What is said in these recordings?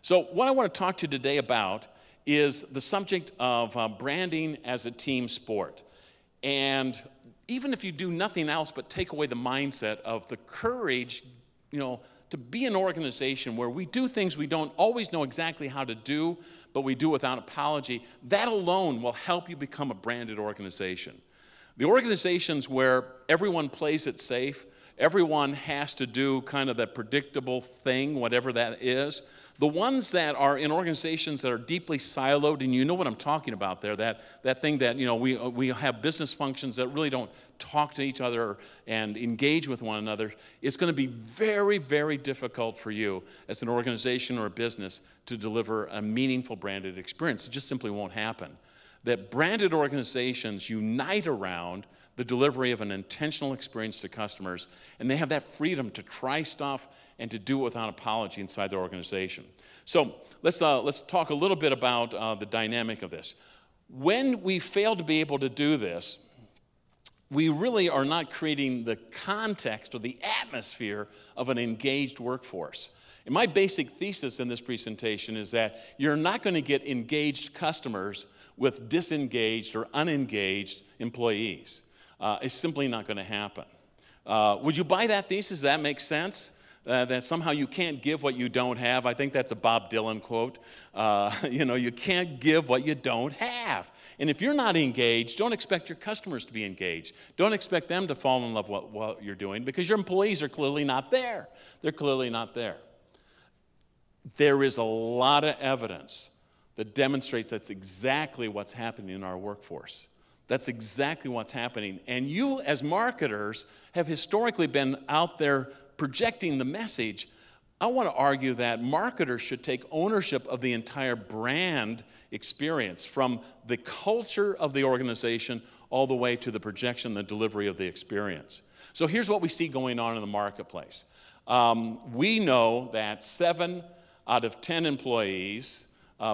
So what I want to talk to you today about is the subject of branding as a team sport. And even if you do nothing else but take away the mindset of the courage, to be an organization where we do things we don't always know exactly how to do, but we do without apology, that alone will help you become a branded organization. The organizations where everyone plays it safe, everyone has to do kind of that predictable thing, whatever that is. The ones that are in organizations that are deeply siloed, and you know what I'm talking about there, that thing that, we have business functions that really don't talk to each other and engage with one another, it's going to be very, very difficult for you as an organization or a business to deliver a meaningful branded experience. It just simply won't happen. That branded organizations unite around the delivery of an intentional experience to customers, and they have that freedom to try stuff and to do it without apology inside their organization. So let's talk a little bit about the dynamic of this. When we fail to be able to do this, we really are not creating the context or the atmosphere of an engaged workforce. And my basic thesis in this presentation is that you're not going to get engaged customers with disengaged or unengaged employees. It's simply not going to happen. Would you buy that thesis? Does that make sense? That somehow you can't give what you don't have. I think that's a Bob Dylan quote. You can't give what you don't have. And if you're not engaged, don't expect your customers to be engaged. Don't expect them to fall in love with what you're doing, because your employees are clearly not there. They're clearly not there. There is a lot of evidence that demonstrates that's exactly what's happening in our workforce. That's exactly what's happening. And you, as marketers, have historically been out there projecting the message. I want to argue that marketers should take ownership of the entire brand experience, from the culture of the organization all the way to the projection, the delivery of the experience. So here's what we see going on in the marketplace. We know that 7 out of 10 employees,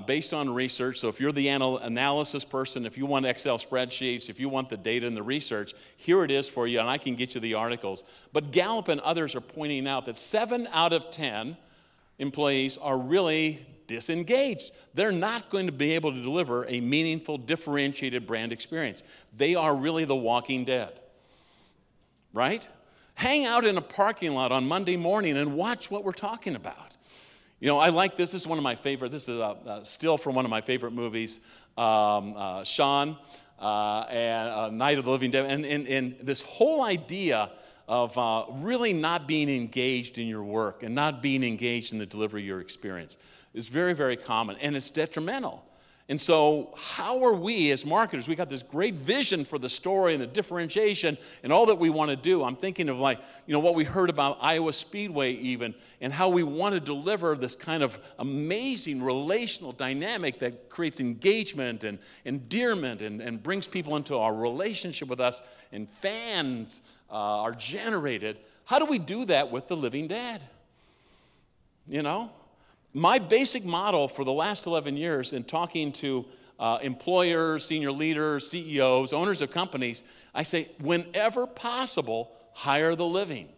based on research, so if you're the analysis person, if you want Excel spreadsheets, if you want the data and the research, here it is for you, and I can get you the articles. But Gallup and others are pointing out that 7 out of 10 employees are really disengaged. They're not going to be able to deliver a meaningful, differentiated brand experience. They are really the walking dead, right? Hang out in a parking lot on Monday morning and watch what we're talking about. I like this. This is one of my favorite. This is still from one of my favorite movies, Shaun and Night of the Living Dead. And this whole idea of really not being engaged in your work and not being engaged in the delivery of your experience is very, very common, and it's detrimental. And so how are we as marketers? We got this great vision for the story and the differentiation and all that we want to do. I'm thinking of what we heard about Iowa Speedway even, and how we want to deliver this kind of amazing relational dynamic that creates engagement and endearment and brings people into our relationship with us, and fans are generated. How do we do that with the living dead? My basic model for the last 11 years in talking to employers, senior leaders, CEOs, owners of companies, I say, whenever possible, hire the living.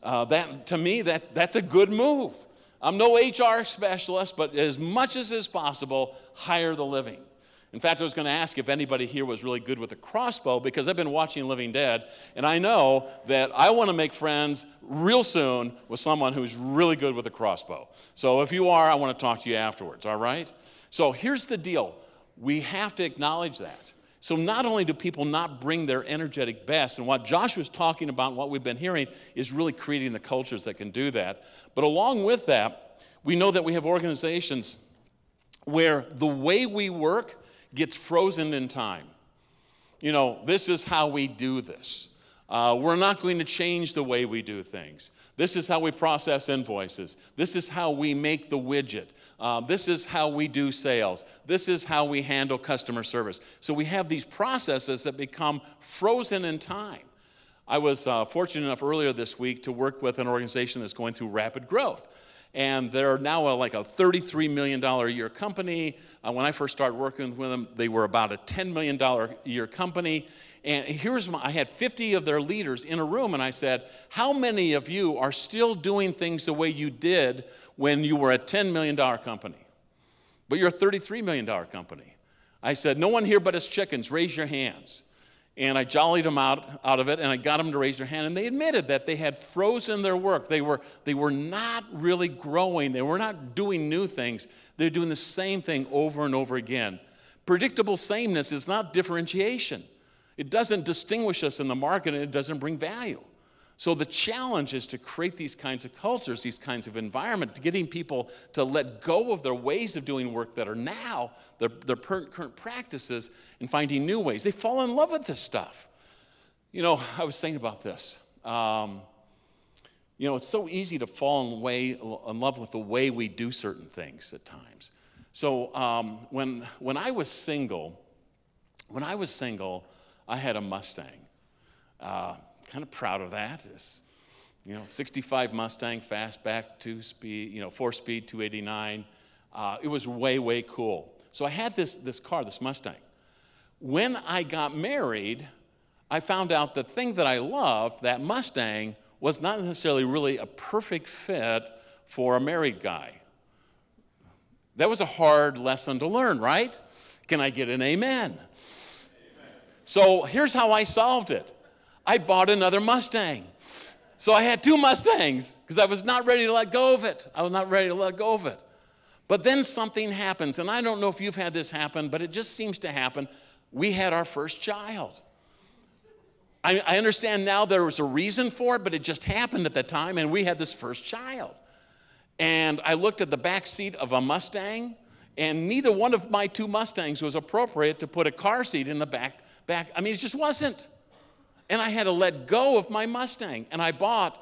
To me, that's a good move. I'm no HR specialist, but as much as is possible, hire the living. In fact, I was going to ask if anybody here was really good with a crossbow, because I've been watching Living Dead, and I know that I want to make friends real soon with someone who's really good with a crossbow. So if you are, I want to talk to you afterwards, all right? So here's the deal. We have to acknowledge that. So not only do people not bring their energetic best, and what Josh was talking about and what we've been hearing is really creating the cultures that can do that, but along with that, we know that we have organizations where the way we work gets frozen in time. This is how we do this. We're not going to change the way we do things. This is how we process invoices. This is how we make the widget. This is how we do sales. This is how we handle customer service. So we have these processes that become frozen in time. I was fortunate enough earlier this week to work with an organization that's going through rapid growth. and they're now like a $33 million a year company. When I first started working with them, they were about a $10 million a year company. And I had 50 of their leaders in a room, and I said, how many of you are still doing things the way you did when you were a $10 million company? But you're a $33 million company. I said, no one here but us chickens, raise your hands. And I jollied them out of it, and I got them to raise their hand, and they admitted that they had frozen their work. They were not really growing. They were not doing new things. They're doing the same thing over and over again. Predictable sameness is not differentiation. It doesn't distinguish us in the market, and it doesn't bring value. So the challenge is to create these kinds of cultures, these kinds of environment, getting people to let go of their ways of doing work that are now their current practices and finding new ways. They fall in love with this stuff. You know, I was thinking about this. You know, it's so easy to fall in love with the way we do certain things at times. So when I was single, I had a Mustang. Kind of proud of that. It's, 65 Mustang, fastback, 2-speed, 4-speed, 289. It was way, way cool. So I had this car, this Mustang. When I got married, I found out the thing that I loved, that Mustang, was not necessarily really a perfect fit for a married guy. That was a hard lesson to learn, right? Can I get an amen? Amen. So here's how I solved it. I bought another Mustang. So I had two Mustangs because I was not ready to let go of it. But then something happens, and I don't know if you've had this happen, but it just seems to happen. We had our first child. I understand now there was a reason for it, but it just happened at that time, and we had this first child. And I looked at the back seat of a Mustang, and neither one of my two Mustangs was appropriate to put a car seat in the back. I mean, it just wasn't. And I had to let go of my Mustang. And I bought,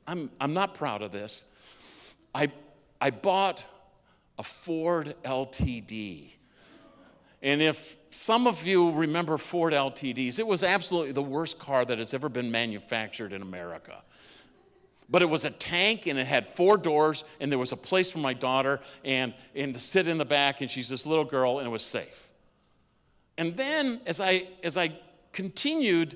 I'm not proud of this, I bought a Ford LTD. And if some of you remember Ford LTDs, it was absolutely the worst car that has ever been manufactured in America. But it was a tank, and it had 4 doors, and there was a place for my daughter and to sit in the back, and she's this little girl, and it was safe. And then as I continued,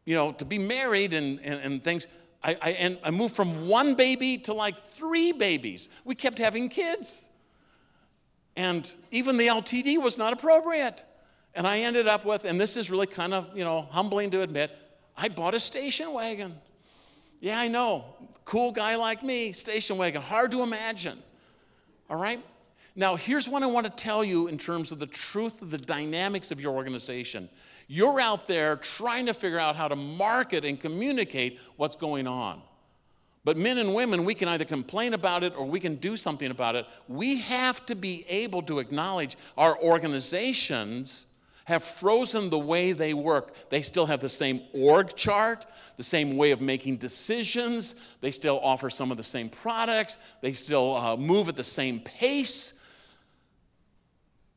to be married and things, I moved from 1 baby to like 3 babies. We kept having kids. And even the LTD was not appropriate. And I ended up with, and this is really kind of, humbling to admit, I bought a station wagon. Yeah, I know. Cool guy like me, station wagon. Hard to imagine. All right? Now, here's what I want to tell you in terms of the truth of the dynamics of your organization. You're out there trying to figure out how to market and communicate what's going on. But men and women, we can either complain about it or we can do something about it. We have to be able to acknowledge our organizations have frozen the way they work. They still have the same org chart, the same way of making decisions. They still offer some of the same products. They still move at the same pace.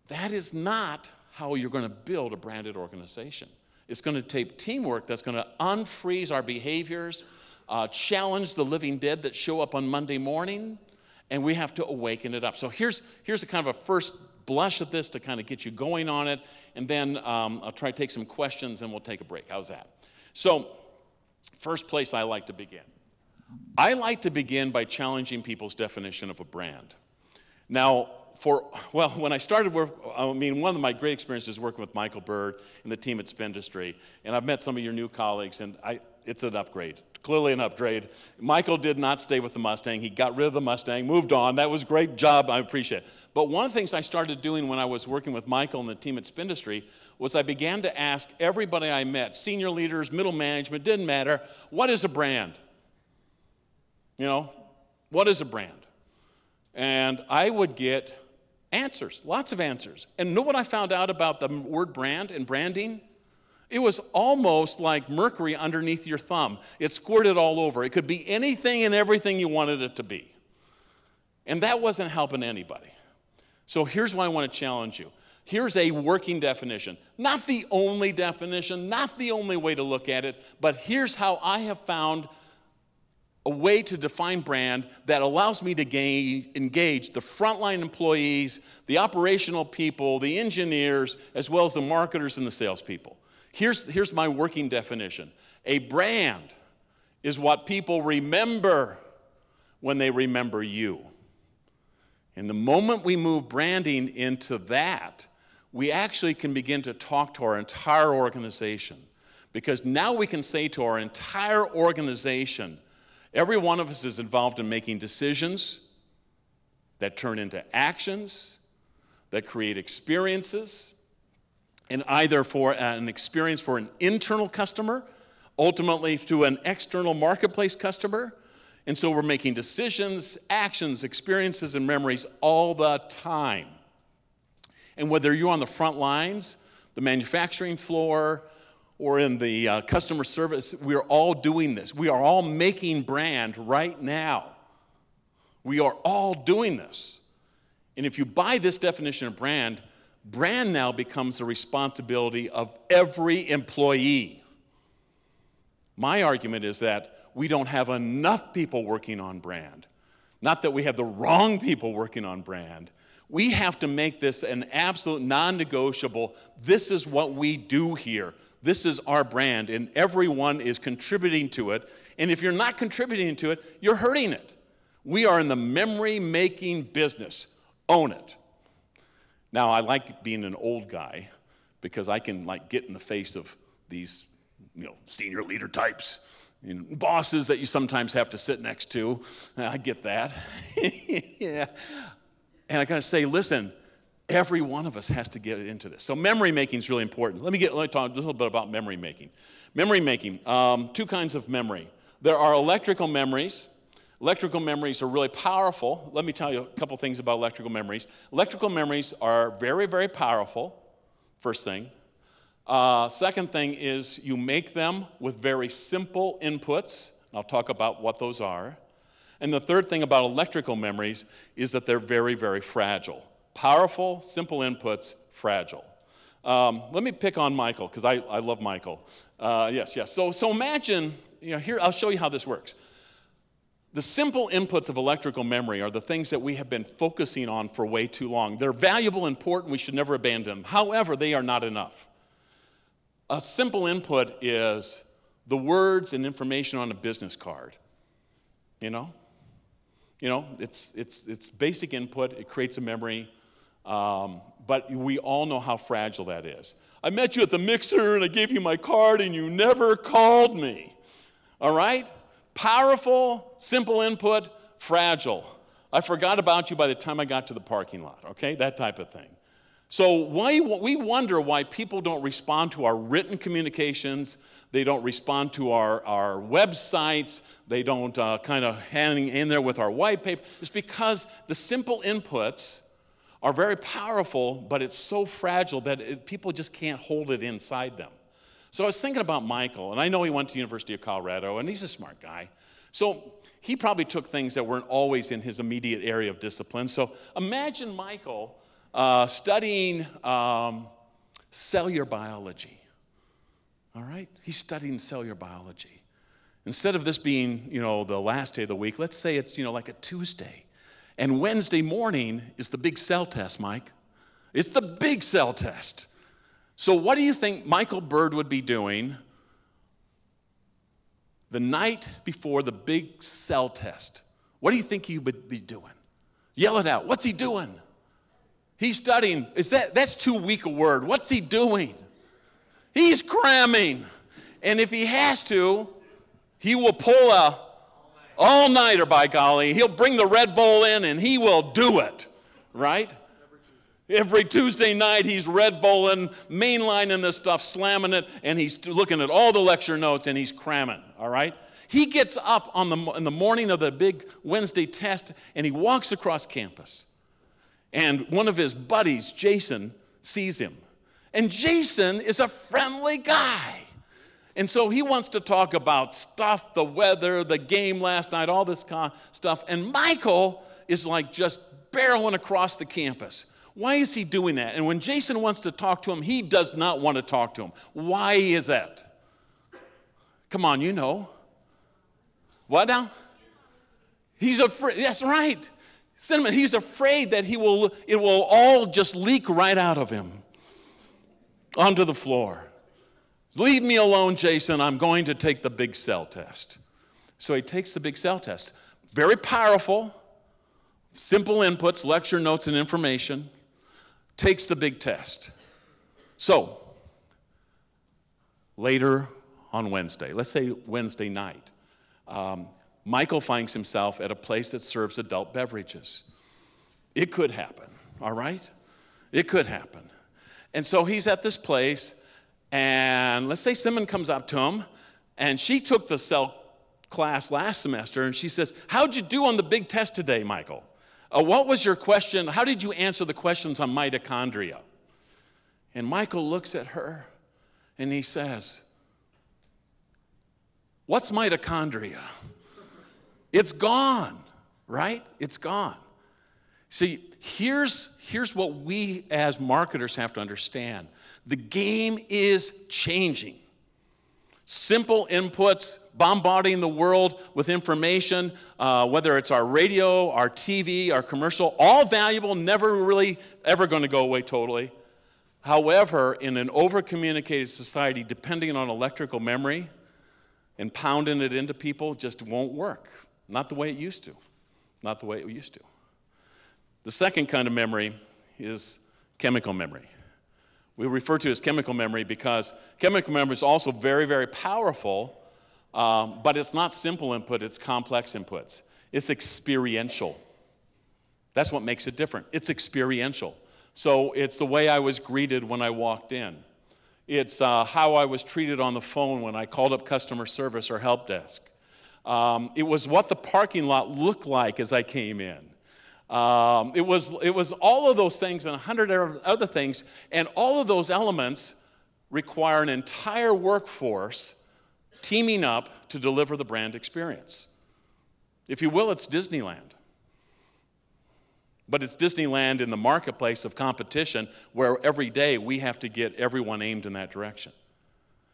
That is not how you're going to build a branded organization. It's going to take teamwork that's going to unfreeze our behaviors, challenge the living dead that show up on Monday morning, and we have to awaken it up. So here's a kind of a first blush at this to kind of get you going on it, and then I'll try to take some questions and we'll take a break. How's that? So first place I like to begin. I like to begin by challenging people's definition of a brand. Now, when I started work, one of my great experiences working with Michael Bird and the team at Spindustry, and I've met some of your new colleagues, and it's an upgrade, clearly an upgrade. Michael did not stay with the Mustang. He got rid of the Mustang, moved on. That was a great job. I appreciate it. But one of the things I started doing when I was working with Michael and the team at Spindustry was I began to ask everybody I met, senior leaders, middle management, didn't matter, what is a brand? What is a brand? And I would get answers, lots of answers. And know what I found out about the word brand and branding? It was almost like mercury underneath your thumb. It squirted all over. It could be anything and everything you wanted it to be. And that wasn't helping anybody. So here's why I want to challenge you. Here's a working definition. Not the only definition, not the only way to look at it, but here's how I have found a way to define brand that allows me to engage the frontline employees, the operational people, the engineers, as well as the marketers and the salespeople. Here's my working definition. A brand is what people remember when they remember you. And the moment we move branding into that, we actually can begin to talk to our entire organization. Because now we can say to our entire organization, every one of us is involved in making decisions that turn into actions, that create experiences, and either for an experience for an internal customer, ultimately to an external marketplace customer. And so we're making decisions, actions, experiences, and memories all the time. And whether you're on the front lines, the manufacturing floor, or in the customer service, we are all doing this. We are all making brand right now. We are all doing this. And if you buy this definition of brand, brand now becomes the responsibility of every employee. My argument is that we don't have enough people working on brand. Not that we have the wrong people working on brand. We have to make this an absolute non-negotiable. This is what we do here. This is our brand, and everyone is contributing to it. And if you're not contributing to it, you're hurting it. We are in the memory-making business. Own it. Now, I like being an old guy because I can get in the face of these, senior leader types, bosses that you sometimes have to sit next to. I get that. Yeah. And I gotta say, listen, every one of us has to get into this. So memory making is really important. Let me talk a little bit about memory making. Memory making, two kinds of memory. There are electrical memories. Electrical memories are really powerful. Let me tell you a couple things about electrical memories. Electrical memories are very, very powerful, first thing. Second thing is you make them with very simple inputs. I'll talk about what those are. And the third thing about electrical memories is that they're very, very fragile. Powerful, simple inputs, fragile. Let me pick on Michael, because I love Michael. Yes. So imagine, here, I'll show you how this works. The simple inputs of electrical memory are the things that we have been focusing on for way too long. They're valuable, important, we should never abandon them. However, they are not enough. A simple input is the words and information on a business card. It's basic input. It creates a memory, but we all know how fragile that is. I met you at the mixer and I gave you my card and you never called me. All right? Powerful, simple input, fragile. I forgot about you by the time I got to the parking lot. Okay, that type of thing. So we wonder why people don't respond to our written communications. They don't respond to our websites. They don't kind of hang in there with our white paper. It's because the simple inputs are very powerful, but it's so fragile that people just can't hold it inside them. So I was thinking about Michael, and I know he went to the University of Colorado, and he's a smart guy. So he probably took things that weren't always in his immediate area of discipline. So imagine Michael studying cellular biology. All right? He's studying cellular biology. Instead of this being, the last day of the week, let's say it's, like a Tuesday. And Wednesday morning is the big cell test, Mike. It's the big cell test. So what do you think Michael Bird would be doing the night before the big cell test? What do you think he would be doing? Yell it out. What's he doing? He's studying. That's too weak a word. What's he doing? He's cramming. And if he has to, he will pull a all-nighter, by golly. He'll bring the Red Bull in and he will do it, right? Every Tuesday night he's Red Bulling, mainlining this stuff, slamming it, and he's looking at all the lecture notes and he's cramming, all right? He gets up in the morning of the big Wednesday test and he walks across campus. And one of his buddies, Jason, sees him. And Jason is a friendly guy. And so he wants to talk about stuff, the weather, the game last night, all this kind of stuff. And Michael is just barreling across the campus. Why is he doing that? And when Jason wants to talk to him, he does not want to talk to him. Why is that? Come on, you know. What now? He's afraid. That's right. Cinnamon, he's afraid that it will all just leak right out of him onto the floor. Leave me alone, Jason. I'm going to take the big cell test. So he takes the big cell test. Very powerful, simple inputs, lecture notes, and information. Takes the big test. So, later on Wednesday, let's say Wednesday night, Michael finds himself at a place that serves adult beverages. It could happen, all right? It could happen. And so he's at this place, and let's say Simon comes up to him, and she took the cell class last semester, and she says, how'd you do on the big test today, Michael? What was your question? How did you answer the questions on mitochondria? And Michael looks at her, and he says, what's mitochondria? It's gone, right? It's gone. See, here's what we as marketers have to understand. The game is changing. Simple inputs, bombarding the world with information, whether it's our radio, our TV, our commercial, all valuable, never really ever going to go away totally. However, in an over-communicated society, depending on electrical memory and pounding it into people just won't work. Not the way it used to. Not the way it used to. The second kind of memory is chemical memory. We refer to it as chemical memory because chemical memory is also very, very powerful, but it's not simple input, it's complex inputs. It's experiential. That's what makes it different. It's experiential. So it's the way I was greeted when I walked in. It's how I was treated on the phone when I called up customer service or help desk. It was what the parking lot looked like as I came in. It was all of those things and 100 other things, and all of those elements require an entire workforce teaming up to deliver the brand experience. If you will, it's Disneyland. But it's Disneyland in the marketplace of competition where every day we have to get everyone aimed in that direction.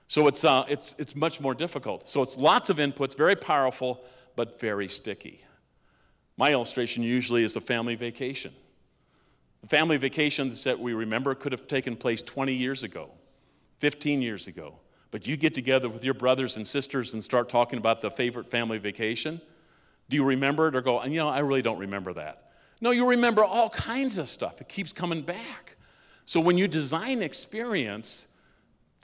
So it's much more difficult. So it's lots of inputs, very powerful, but very sticky. My illustration usually is a family vacation. The family vacations that we remember could have taken place 20 years ago, 15 years ago. But you get together with your brothers and sisters and start talking about the favorite family vacation. Do you remember it or go, I really don't remember that? No, you remember all kinds of stuff. It keeps coming back. So when you design experience,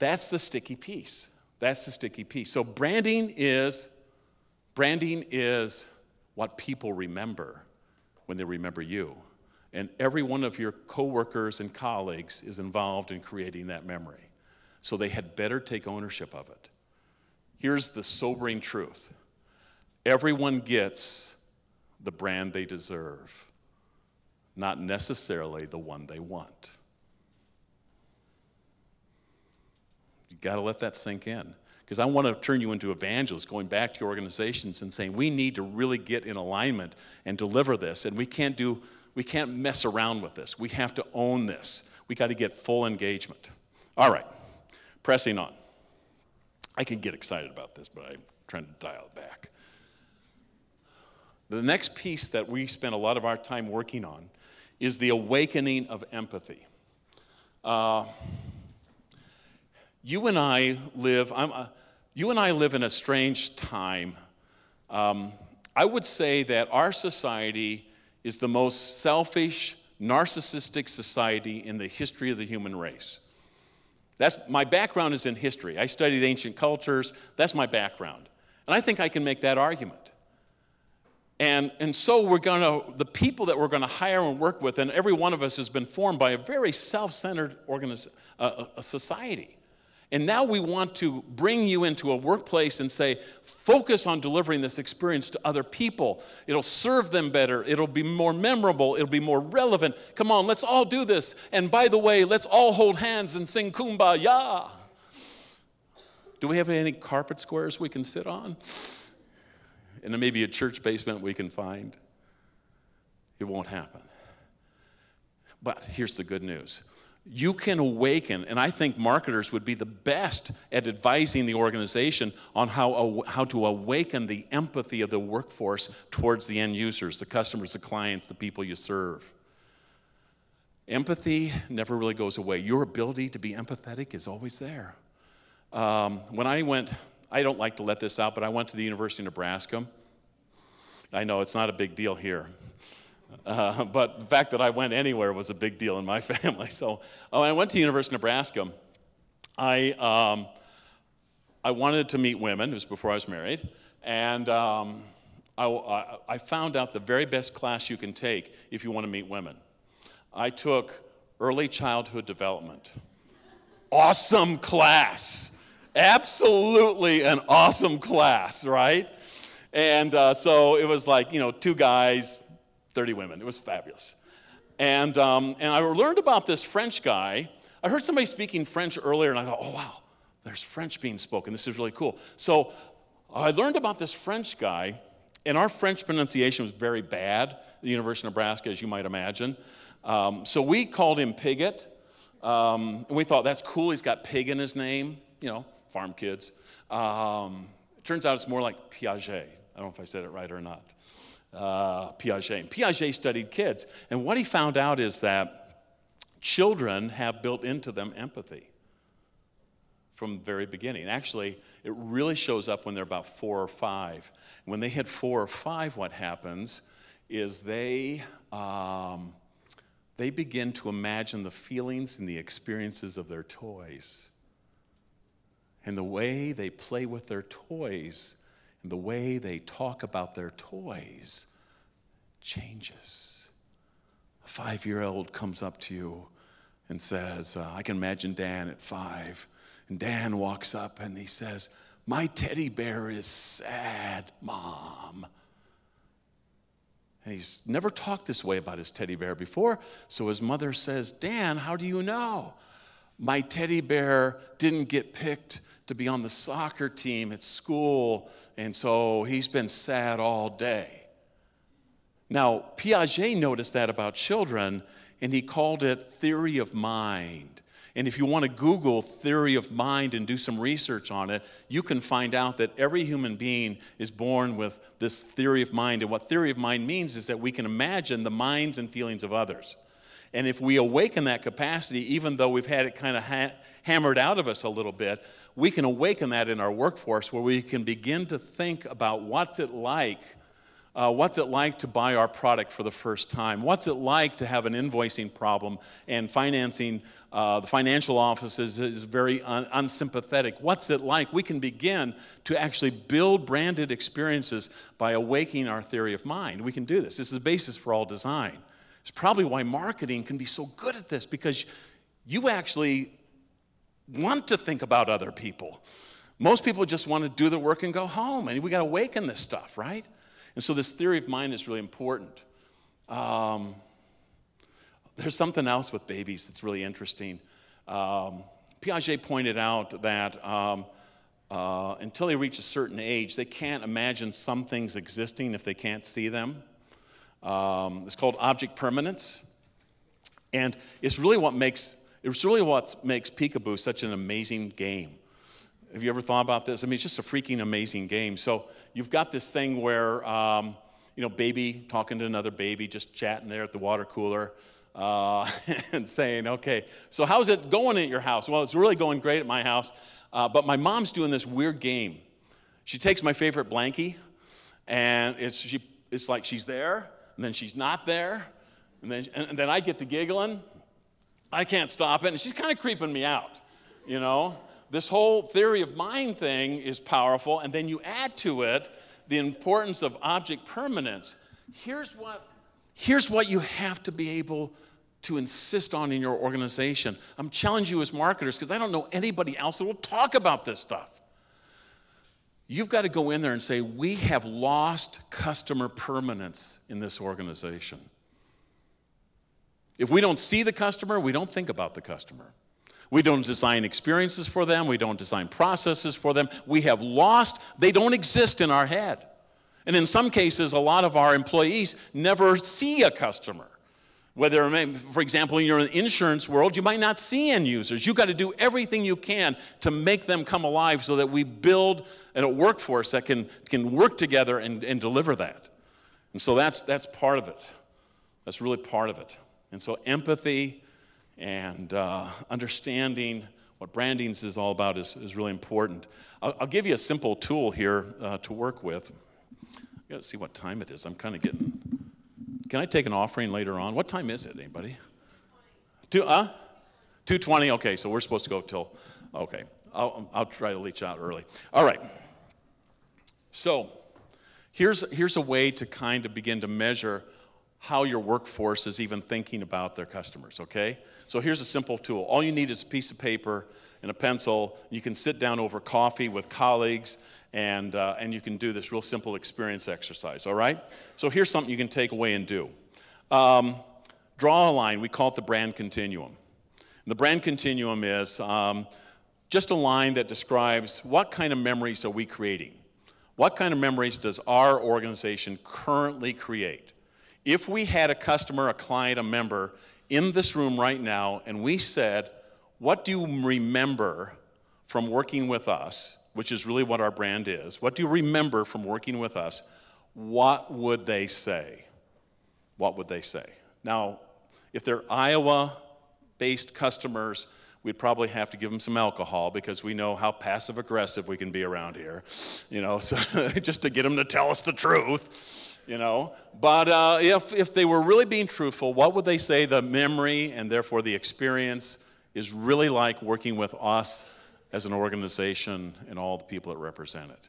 that's the sticky piece. That's the sticky piece. So branding is what people remember when they remember you. And every one of your coworkers and colleagues is involved in creating that memory. So they had better take ownership of it. Here's the sobering truth. Everyone gets the brand they deserve, not necessarily the one they want. You got to let that sink in. Because I want to turn you into evangelists, going back to your organizations and saying, we need to really get in alignment and deliver this. And we can't mess around with this. We have to own this. We got to get full engagement. All right, pressing on. I can get excited about this, but I'm trying to dial it back. The next piece that we spend a lot of our time working on is the awakening of empathy. You and I live in a strange time. I would say that our society is the most selfish, narcissistic society in the history of the human race. My background is in history. I studied ancient cultures. That's my background. And I think I can make that argument. And so the people that we're going to hire and work with, and every one of us has been formed by a very self-centered society. And now we want to bring you into a workplace and say, focus on delivering this experience to other people. It'll serve them better. It'll be more memorable. It'll be more relevant. Come on, let's all do this. And by the way, let's all hold hands and sing Kumbaya. Do we have any carpet squares we can sit on? And then maybe a church basement we can find. It won't happen. But here's the good news. you can awaken, and I think marketers would be the best at advising the organization on how to awaken the empathy of the workforce towards the end users, the customers, the clients, the people you serve. Empathy never really goes away. Your ability to be empathetic is always there. When I don't like to let this out, but I went to the University of Nebraska. I know it's not a big deal here. But the fact that I went anywhere was a big deal in my family. So when I went to the University of Nebraska, I wanted to meet women. It was before I was married. And I found out the very best class you can take if you want to meet women. I took early childhood development. Awesome class. Absolutely an awesome class, right? And so it was like, 2 guys, 30 women. It was fabulous. And I learned about this French guy. I heard somebody speaking French earlier, and I thought, oh, wow, there's French being spoken. This is really cool. So I learned about this French guy, and our French pronunciation was very bad at the University of Nebraska, as you might imagine. So we called him Pigott, and we thought, that's cool. He's got pig in his name, farm kids. It turns out it's more like Piaget. I don't know if I said it right or not. Piaget. And Piaget studied kids. And what he found out is that children have built into them empathy from the very beginning. Actually, it really shows up when they're about 4 or 5. When they hit 4 or 5, what happens is they begin to imagine the feelings and the experiences of their toys. And the way they play with their toys and the way they talk about their toys changes. A 5-year-old comes up to you and says, I can imagine Dan at 5. And Dan walks up and he says, my teddy bear is sad, Mom. And he's never talked this way about his teddy bear before. So his mother says, Dan, how do you know? My teddy bear didn't get picked to be on the soccer team at school, and so he's been sad all day. Now, Piaget noticed that about children, and he called it theory of mind. And if you want to Google theory of mind and do some research on it, you can find out that every human being is born with this theory of mind. And what theory of mind means is that we can imagine the minds and feelings of others. And if we awaken that capacity, even though we've had it kind of hammered out of us a little bit, we can awaken that in our workforce where we can begin to think about what's it like to buy our product for the first time? What's it like to have an invoicing problem and financing, the financial office is very unsympathetic? What's it like? We can begin to actually build branded experiences by awakening our theory of mind. We can do this. This is the basis for all design. It's probably why marketing can be so good at this, because you actually want to think about other people. Most people just want to do their work and go home, and we got to awaken this stuff, right? And so this theory of mind is really important. There's something else with babies that's really interesting. Piaget pointed out that until they reach a certain age, they can't imagine some things existing if they can't see them. It's called object permanence. And it's really what makes Peekaboo such an amazing game. Have you ever thought about this? I mean, it's just a freaking amazing game. So you've got this thing where, baby talking to another baby, just chatting there at the water cooler and saying, okay, so how's it going at your house? Well, it's really going great at my house, but my mom's doing this weird game. She takes my favorite blankie, and it's like she's there, and then she's not there, and then I get to giggling. I can't stop it, and she's kind of creeping me out, This whole theory of mind thing is powerful, and then you add to it the importance of object permanence. Here's what you have to be able to insist on in your organization. I'm challenging you as marketers, because I don't know anybody else that will talk about this stuff. You've got to go in there and say, we have lost customer permanence in this organization. If we don't see the customer, we don't think about the customer. We don't design experiences for them. We don't design processes for them. We have lost, they don't exist in our head. And in some cases, a lot of our employees never see a customer. Whether, for example, you're in the insurance world, you might not see end users. You've got to do everything you can to make them come alive so that we build a workforce that can work together and deliver that. And so that's part of it. That's really part of it. And so empathy and understanding what branding is all about is really important. I'll give you a simple tool here to work with. I've got to see what time it is. I'm kind of getting... Can I take an offering later on? What time is it, anybody? 2:20, okay, so we're supposed to go till, okay. I'll try to reach out early. All right. So here's a way to kind of begin to measure how your workforce is even thinking about their customers, okay? So here's a simple tool. All you need is a piece of paper and a pencil. You can sit down over coffee with colleagues, and you can do this real simple experience exercise, all right? So here's something you can take away and do. Draw a line. We call it the brand continuum. And the brand continuum is just a line that describes what kind of memories are we creating. What kind of memories does our organization currently create? If we had a customer, a client, a member in this room right now, and we said, what do you remember from working with us, which is really what our brand is. What do you remember from working with us? What would they say? What would they say? Now, if they're Iowa-based customers, we'd probably have to give them some alcohol because we know how passive-aggressive we can be around here, you know, so just to get them to tell us the truth, you know. But if they were really being truthful, what would they say the memory and therefore the experience is really like working with us as an organization and all the people that represent it?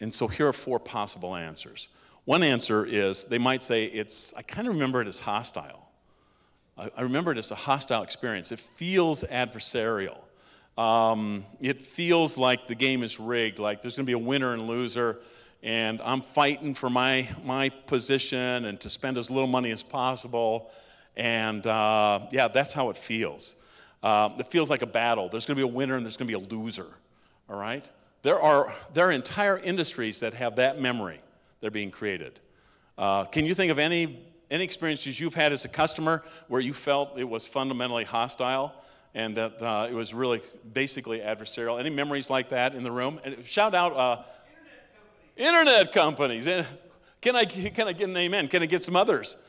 And so here are 4 possible answers. One answer is they might say I kind of remember it as hostile. I remember it as a hostile experience. It feels adversarial. It feels like the game is rigged, like there's going to be a winner and loser, and I'm fighting for my position and to spend as little money as possible. And yeah, that's how it feels. It feels like a battle. There's going to be a winner and there's going to be a loser, all right? There are entire industries that have that memory. They're being created. Can you think of any experiences you've had as a customer where you felt it was fundamentally hostile and that it was really basically adversarial? Any memories like that in the room? And shout out internet companies. Can I get an amen? Can I get some others?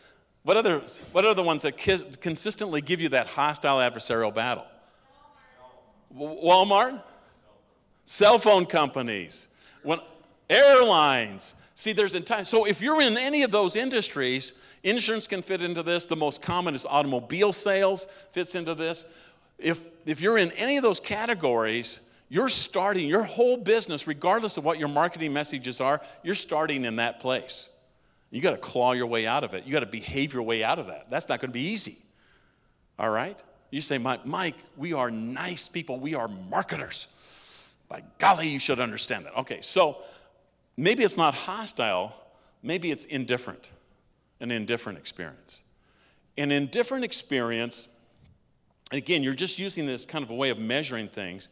What are the ones that consistently give you that hostile adversarial battle? Walmart? Cell phone companies. Airlines. See, so if you're in any of those industries, insurance can fit into this. The most common is automobile sales fits into this. If you're in any of those categories, you're starting your whole business, regardless of what your marketing messages are, you're starting in that place. You got to claw your way out of it. You got to behave your way out of that. That's not going to be easy. All right? You say, Mike, we are nice people. We are marketers. By golly, you should understand that. Okay, so maybe it's not hostile. Maybe it's indifferent, an indifferent experience. An indifferent experience, and again, you're just using this kind of a way of measuring things.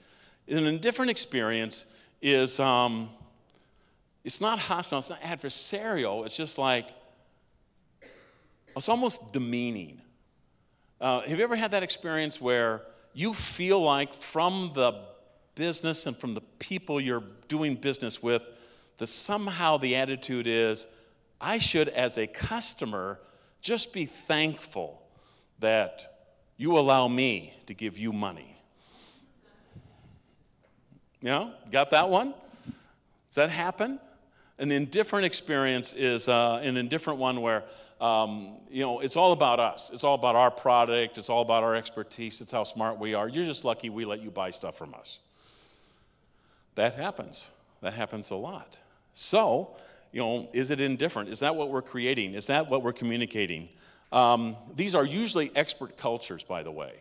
An indifferent experience is... it's not hostile, it's not adversarial, it's just like, it's almost demeaning. Have you ever had that experience where you feel like from the business and from the people you're doing business with, that somehow the attitude is, I should, as a customer, just be thankful that you allow me to give you money? You know, got that one? Does that happen? An indifferent experience is an indifferent one where, it's all about us. It's all about our product. It's all about our expertise. It's how smart we are. You're just lucky we let you buy stuff from us. That happens. That happens a lot. So, is it indifferent? Is that what we're creating? Is that what we're communicating? These are usually expert cultures, by the way.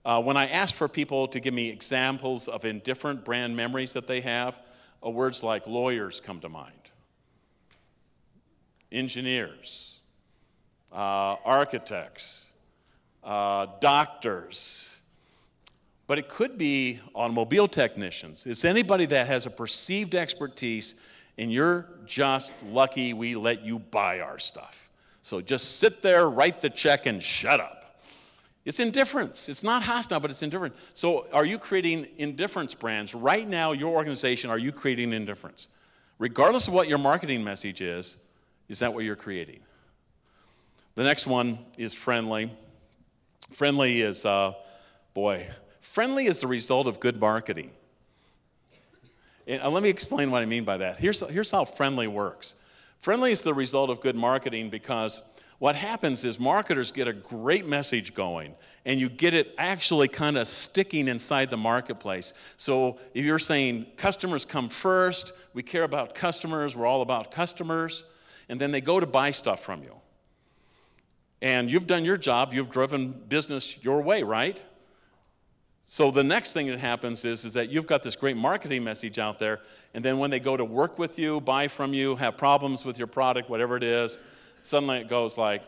When I ask for people to give me examples of indifferent brand memories that they have, words like lawyers come to mind. Engineers, architects, doctors, but it could be automobile technicians. It's anybody that has a perceived expertise and you're just lucky we let you buy our stuff. So just sit there, write the check, and shut up. It's indifference. It's not hostile, but it's indifferent. So are you creating indifference brands? Right now, your organization, are you creating indifference? Regardless of what your marketing message is that what you're creating? The next one is friendly. Friendly is, friendly is the result of good marketing. And let me explain what I mean by that. Here's how friendly works. Friendly is the result of good marketing because what happens is marketers get a great message going, and you get it actually kind of sticking inside the marketplace. So if you're saying customers come first, we care about customers, we're all about customers, and then they go to buy stuff from you. And you've done your job, you've driven business your way, right? So the next thing that happens is that you've got this great marketing message out there, and then when they go to work with you, buy from you, have problems with your product, whatever it is, suddenly it goes like,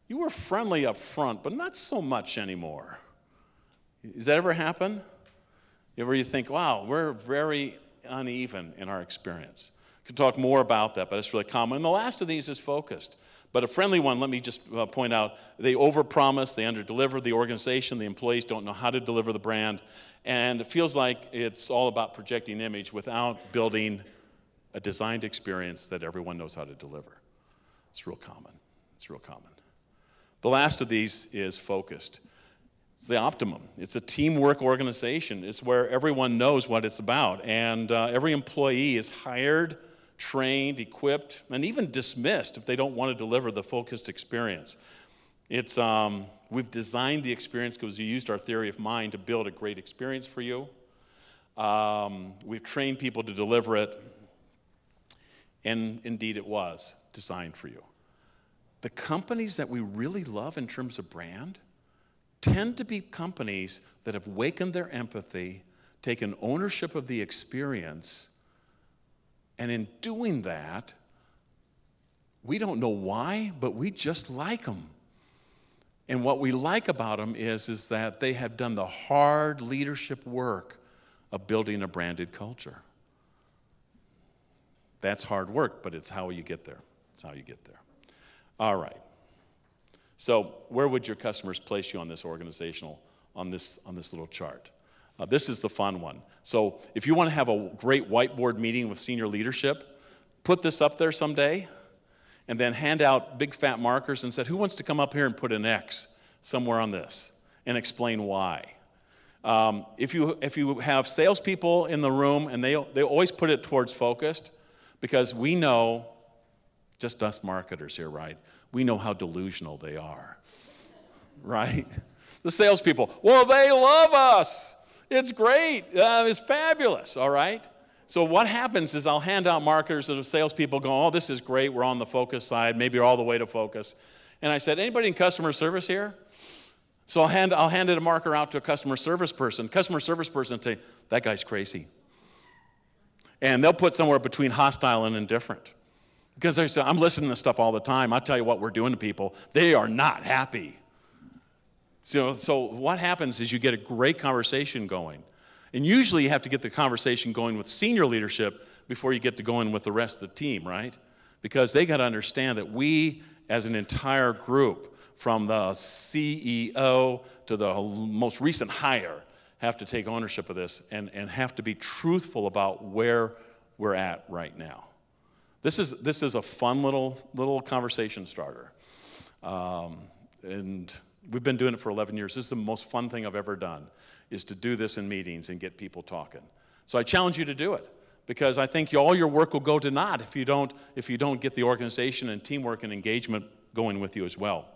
you were friendly up front, but not so much anymore. Does that ever happen? You think, wow, we're very uneven in our experience. Could talk more about that, but it's really common. And the last of these is focused. But a friendly one, let me just point out, they overpromise, they underdeliver. The organization, the employees don't know how to deliver the brand. And it feels like it's all about projecting image without building a designed experience that everyone knows how to deliver. It's real common. It's real common. The last of these is focused. It's the optimum. It's a teamwork organization. It's where everyone knows what it's about. And every employee is hired, trained, equipped, and even dismissed if they don't want to deliver the focused experience. It's we've designed the experience because we used our theory of mind to build a great experience for you. We've trained people to deliver it, and indeed it was designed for you. The companies that we really love in terms of brand tend to be companies that have wakened their empathy, taken ownership of the experience, and in doing that, we don't know why, but we just like them. And what we like about them is that they have done the hard leadership work of building a branded culture. That's hard work, but it's how you get there. It's how you get there. All right. So where would your customers place you on this organizational, on this little chart? This is the fun one. So if you want to have a great whiteboard meeting with senior leadership, put this up there someday, and then hand out big fat markers and said, who wants to come up here and put an X somewhere on this and explain why? If you have salespeople in the room, and they always put it towards focused, because we know, just us marketers here, right? We know how delusional they are, right? The salespeople, well, they love us. It's great. It's fabulous, all right? So what happens is I'll hand out markers and the salespeople go, oh, this is great. We're on the focus side. Maybe you're all the way to focus. And I said, anybody in customer service here? So I'll hand a marker out to a customer service person. Customer service person say, that guy's crazy. And they'll put somewhere between hostile and indifferent. Because they say, I'm listening to stuff all the time. I tell you what we're doing to people. They are not happy. So what happens is you get a great conversation going. And usually you have to get the conversation going with senior leadership before you get to going with the rest of the team, right? Because they got to understand that we, as an entire group, from the CEO to the most recent hire, have to take ownership of this and have to be truthful about where we're at right now. This is a fun little conversation starter. And we've been doing it for 11 years. This is the most fun thing I've ever done, is to do this in meetings and get people talking. So I challenge you to do it, because I think all your work will go to naught if you don't get the organization and teamwork and engagement going with you as well.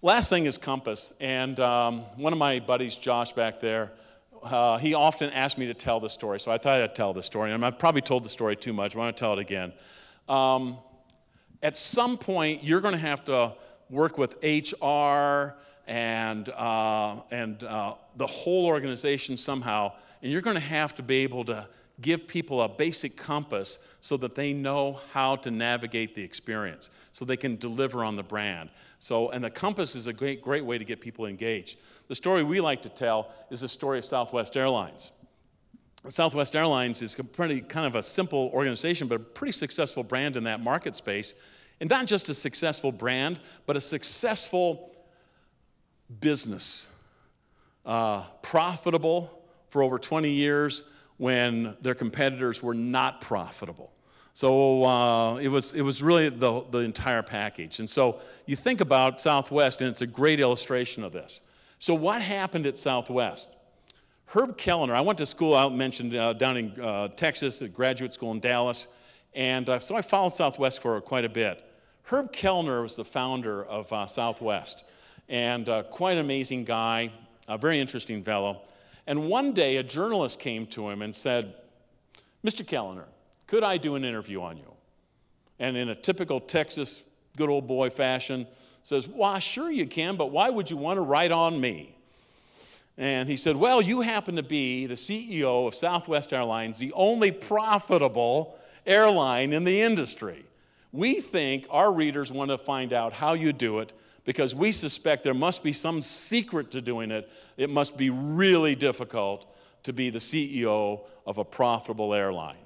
Last thing is compass. And one of my buddies, Josh, back there, he often asked me to tell the story. So I thought I'd tell the story. And I've probably told the story too much. I want to tell it again. At some point, you're going to have to work with HR and the whole organization somehow, and you're going to have to be able to give people a basic compass so that they know how to navigate the experience, so they can deliver on the brand. And the compass is a great way to get people engaged. The story we like to tell is the story of Southwest Airlines. Southwest Airlines is pretty kind of a simple organization, but a pretty successful brand in that market space. And not just a successful brand, but a successful business. Profitable for over 20 years when their competitors were not profitable. So it was really the entire package. And so you think about Southwest, and it's a great illustration of this. So what happened at Southwest? Herb Kellner, I went to school, I mentioned, down in Texas, at graduate school in Dallas, and so I followed Southwest for quite a bit. Herb Kellner was the founder of Southwest, and quite an amazing guy, a very interesting fellow. And one day a journalist came to him and said, "Mr. Kellner, could I do an interview on you?" And in a typical Texas good old boy fashion, says, "Why, sure you can, but why would you want to write on me?" And he said, "Well, you happen to be the CEO of Southwest Airlines, the only profitable airline in the industry. We think our readers want to find out how you do it because we suspect there must be some secret to doing it. It must be really difficult to be the CEO of a profitable airline."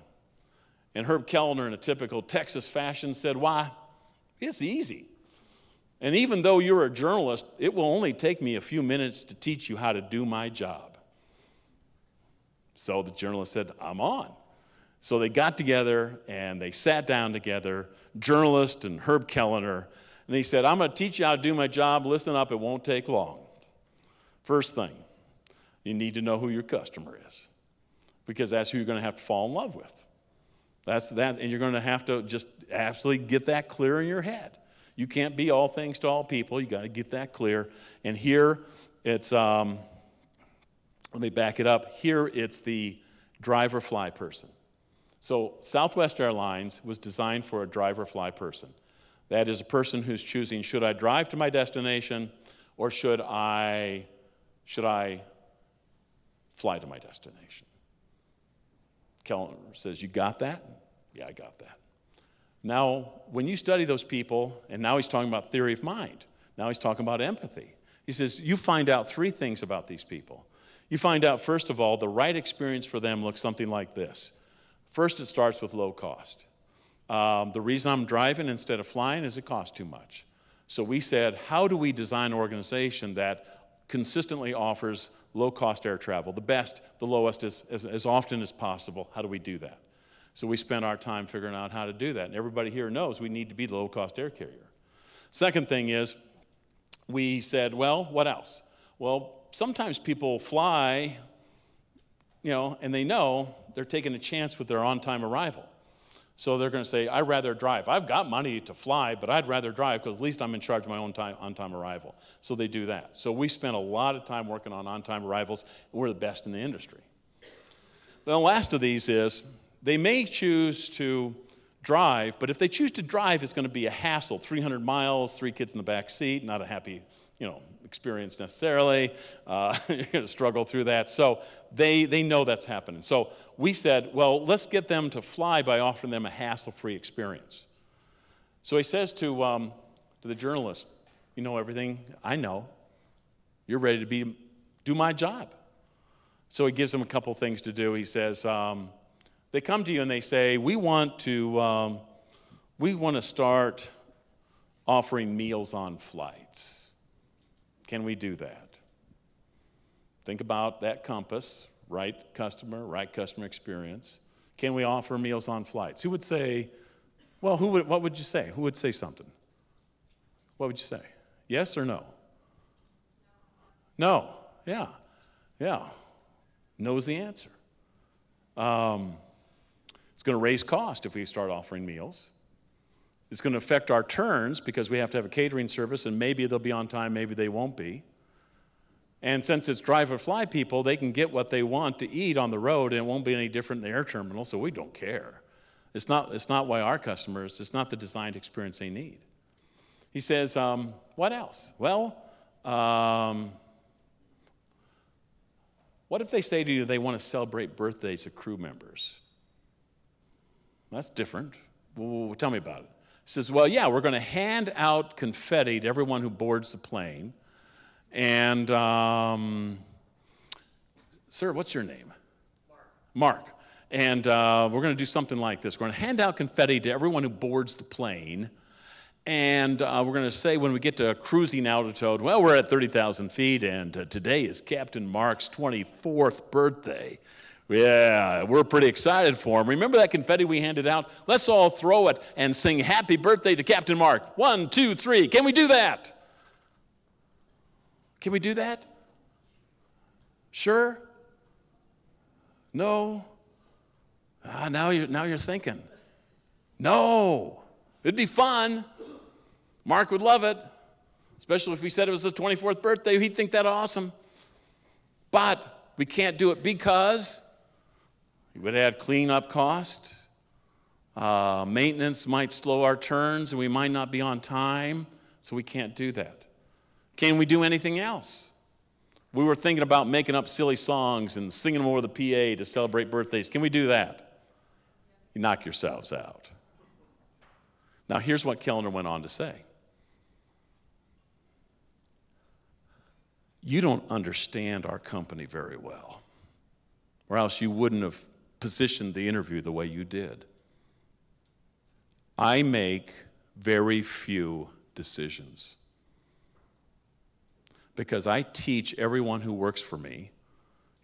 And Herb Kellner, in a typical Texas fashion, said, "Why, it's easy. And even though you're a journalist, it will only take me a few minutes to teach you how to do my job." So the journalist said, "I'm on." So they got together and they sat down together, journalist and Herb Kellner, and he said, "I'm going to teach you how to do my job. Listen up, it won't take long. First thing, you need to know who your customer is, because that's who you're going to have to fall in love with. That's that, and you're going to have to just absolutely get that clear in your head. You can't be all things to all people. You got to get that clear." And here it's, let me back it up. Here it's the driver-fly person. So Southwest Airlines was designed for a driver-fly person. That is a person who's choosing, should I drive to my destination or should I fly to my destination? Kellner says, "You got that?" "Yeah, I got that." Now, when you study those people, and now he's talking about theory of mind, now he's talking about empathy. He says, you find out three things about these people. You find out, first of all, the right experience for them looks something like this. First, it starts with low cost. The reason I'm driving instead of flying is it costs too much. So we said, how do we design an organization that consistently offers low-cost air travel, the best, the lowest, as often as possible? How do we do that? So we spent our time figuring out how to do that. And everybody here knows we need to be the low-cost air carrier. Second thing is, we said, well, what else? Well, sometimes people fly, and they know they're taking a chance with their on-time arrival. So they're going to say, I'd rather drive. I've got money to fly, but I'd rather drive because at least I'm in charge of my own on-time arrival. So they do that. So we spent a lot of time working on on-time arrivals, and we're the best in the industry. The last of these is, they may choose to drive, but if they choose to drive, it's going to be a hassle. 300 miles, 3 kids in the back seat, not a happy, experience necessarily. You're going to struggle through that. So they know that's happening. So we said, well, let's get them to fly by offering them a hassle-free experience. So he says to the journalist, "You know everything I know. You're ready to do my job." So he gives them a couple things to do. He says, they come to you and they say, we want to start offering meals on flights. Can we do that? Think about that compass, right customer experience. Can we offer meals on flights? Who would say, well, what would you say? Who would say something? What would you say? Yes or no? No. Yeah. No's the answer. It's going to raise cost if we start offering meals. It's going to affect our turns because we have to have a catering service, and maybe they'll be on time, maybe they won't be. And since it's drive-or-fly people, they can get what they want to eat on the road, and it won't be any different in the air terminal, so we don't care. It's not why our customers, it's not the designed experience they need. He says, what else? Well, what if they say to you they want to celebrate birthdays of crew members? That's different. Well, tell me about it. He says, well, yeah, we're going to hand out confetti to everyone who boards the plane. And, sir, what's your name? Mark. And we're going to do something like this. We're going to hand out confetti to everyone who boards the plane. And we're going to say when we get to cruising altitude, well, we're at 30,000 feet, and today is Captain Mark's 24th birthday. Yeah, we're pretty excited for him. Remember that confetti we handed out? Let's all throw it and sing happy birthday to Captain Mark. 1, 2, 3. Can we do that? Can we do that? Sure? No? Now you're thinking. No. It'd be fun. Mark would love it, especially if we said it was his 24th birthday. He'd think that awesome. But we can't do it because it would add cleanup cost. Maintenance might slow our turns, and we might not be on time, so we can't do that. Can we do anything else? We were thinking about making up silly songs and singing them over the PA to celebrate birthdays. Can we do that? You knock yourselves out. Now, here's what Kellner went on to say. You don't understand our company very well, or else you wouldn't have positioned the interview the way you did. I make very few decisions because I teach everyone who works for me,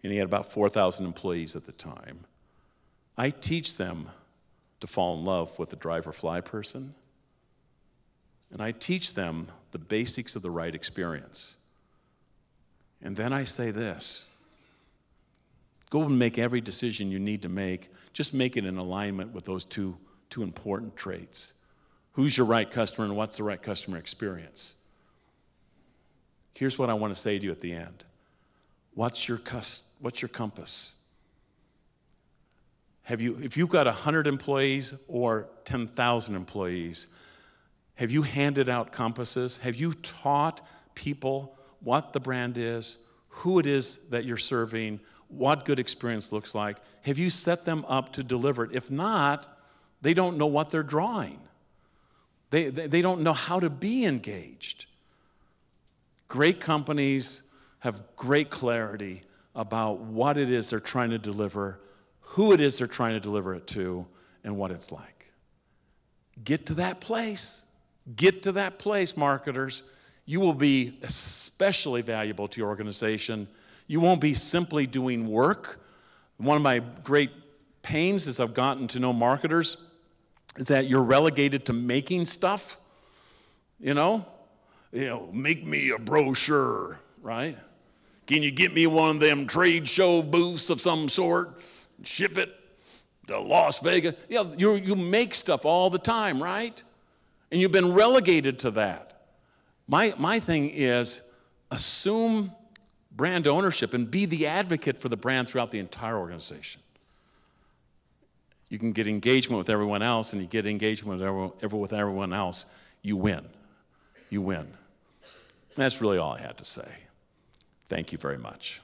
and he had about 4,000 employees at the time, I teach them to fall in love with the driver-fly person, and I teach them the basics of the right experience. And then I say this: go and make every decision you need to make. Just make it in alignment with those two important traits. Who's your right customer and what's the right customer experience? Here's what I want to say to you at the end. What's your compass? If you've got 100 employees or 10,000 employees, have you handed out compasses? Have you taught people what the brand is, who it is that you're serving, what good experience looks like? Have you set them up to deliver it? If not, they don't know what they're drawing. They don't know how to be engaged. Great companies have great clarity about what it is they're trying to deliver, who it is they're trying to deliver it to, and what it's like. Get to that place. Get to that place, marketers. You will be especially valuable to your organization. You won't be simply doing work. One of my great pains as I've gotten to know marketers is that you're relegated to making stuff. You know, make me a brochure, right? Can you get me one of them trade show booths of some sort? Ship it to Las Vegas. You make stuff all the time, right? And you've been relegated to that. My thing is assume brand ownership and be the advocate for the brand throughout the entire organization. You can get engagement with everyone else, and you get engagement with everyone else, you win. You win. That's really all I had to say. Thank you very much.